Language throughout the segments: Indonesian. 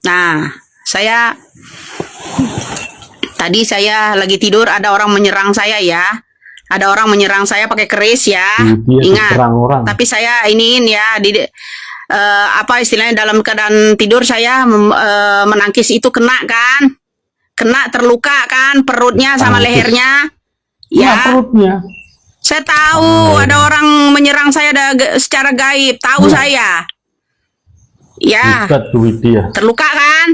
Nah, tadi saya lagi tidur, ada orang menyerang saya ya. Ada orang menyerang saya pakai keris ya. Ingat. Tapi saya iniin ya, apa istilahnya, dalam keadaan tidur saya menangkis itu kena kan? Kena, terluka kan perutnya sama lehernya. Ya, perutnya. Saya tahu ada orang menyerang saya secara gaib, tahu saya. Ya, terluka kan?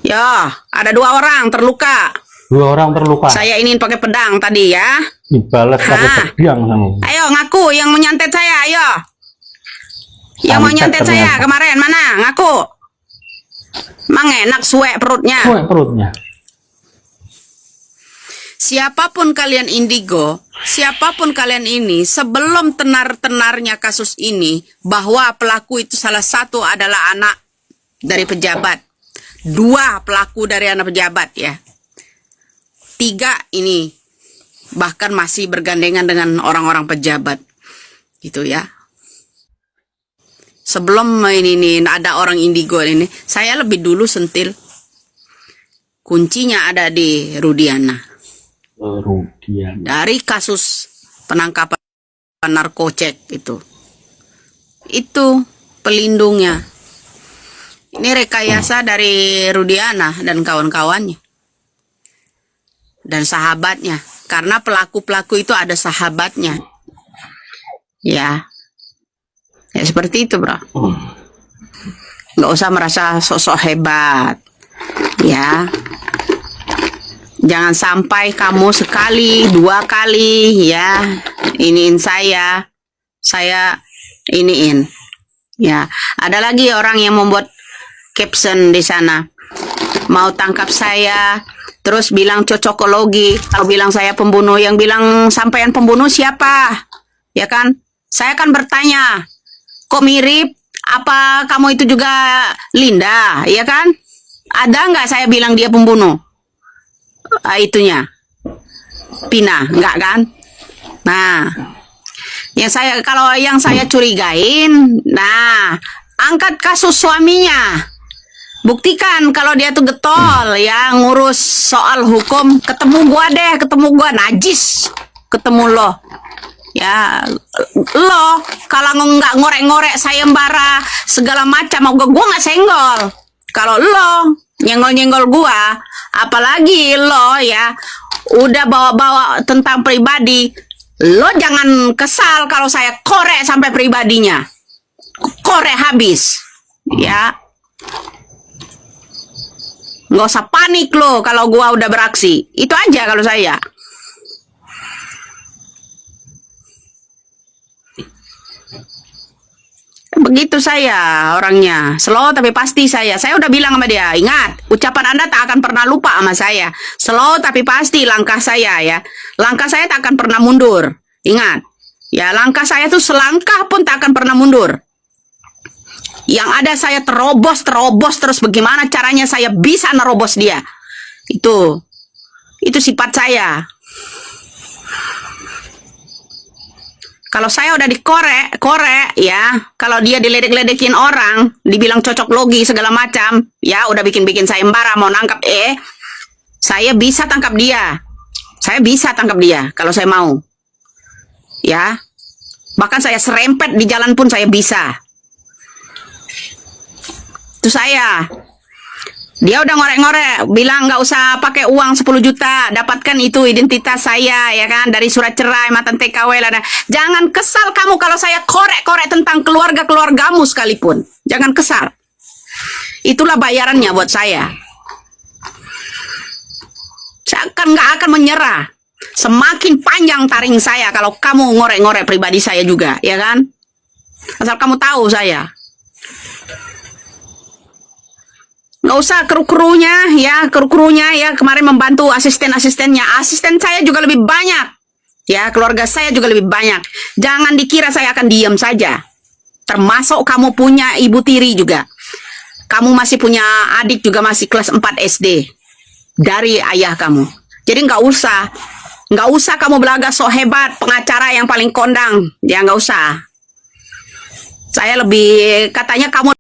Ya, ada 2 orang terluka. 2 orang terluka. Saya ini pakai pedang tadi ya. Dibalas pakai pedang sama. Ayo ngaku yang menyantet saya, ayo. Yang mau nyantet saya kemarin mana? Ngaku. Mang enak suek perutnya. Suek perutnya. Siapapun kalian indigo, siapapun kalian ini, sebelum tenar-tenarnya kasus ini, bahwa pelaku itu salah satu adalah anak dari pejabat. 2 pelaku dari anak pejabat ya. 3 ini bahkan masih bergandengan dengan orang-orang pejabat. Gitu ya. Sebelum ini ada orang indigo ini, saya lebih dulu sentil. Kuncinya ada di Rudiana. Dari kasus penangkapan narkocek itu pelindungnya. Ini rekayasa dari Rudiana dan kawan-kawannya dan sahabatnya, karena pelaku-pelaku itu ada sahabatnya ya seperti itu bro. Nggak usah merasa sosok hebat ya. Jangan sampai kamu sekali 2 kali ya iniin saya iniin ya. Ada lagi orang yang membuat caption di sana, mau tangkap saya terus bilang cocokologi, atau bilang saya pembunuh. Yang bilang sampean pembunuh siapa ya kan? Saya kan bertanya, kok mirip, apa kamu itu juga Linda ya kan? Ada nggak saya bilang dia pembunuh? Itunya Pina, enggak kan? Nah, kalau yang saya curigain, nah, angkat kasus suaminya. Buktikan kalau dia tuh getol ya, ngurus soal hukum. Ketemu gua deh, ketemu gua, najis. Ketemu lo. Ya, lo kalau nggak ngorek-ngorek sayembara segala macam, gua nggak senggol. Kalau lo nyenggol-nyenggol gua, apalagi lo ya udah bawa-bawa tentang pribadi, lo jangan kesal kalau saya korek sampai pribadinya, korek habis ya. Nggak usah panik lo kalau gua udah beraksi, itu aja kalau saya. Begitu saya orangnya, slow tapi pasti saya udah bilang sama dia, ingat, ucapan Anda tak akan pernah lupa sama saya. Slow tapi pasti langkah saya ya. Langkah saya tak akan pernah mundur. Ingat, ya langkah saya tuh selangkah pun tak akan pernah mundur. Yang ada saya terobos terus, bagaimana caranya saya bisa nerobos dia. Itu sifat saya. Kalau saya udah dikorek ya, kalau dia diledek-ledekin orang, dibilang cocok logi segala macam, ya udah bikin sayembara mau nangkap, saya bisa tangkap dia. Saya bisa tangkap dia kalau saya mau. Ya. Bahkan saya serempet di jalan pun saya bisa. Itu saya. Dia udah ngorek-ngorek, bilang nggak usah pakai uang 10 juta, dapatkan itu identitas saya, ya kan, dari surat cerai, matan TKW lah. Jangan kesal kamu kalau saya korek-korek tentang keluarga-keluargamu sekalipun. Jangan kesal. Itulah bayarannya buat saya. Saya nggak akan menyerah. Semakin panjang taring saya kalau kamu ngorek-ngorek pribadi saya juga, ya kan? Asal kamu tahu saya. Nggak usah kru-krunya ya, kemarin membantu asisten-asistennya. Asisten saya juga lebih banyak. Ya, keluarga saya juga lebih banyak. Jangan dikira saya akan diam saja. Termasuk kamu punya ibu tiri juga. Kamu masih punya adik juga masih kelas 4 SD. Dari ayah kamu. Jadi nggak usah kamu belaga sok hebat, pengacara yang paling kondang. Ya nggak usah. Saya lebih, katanya kamu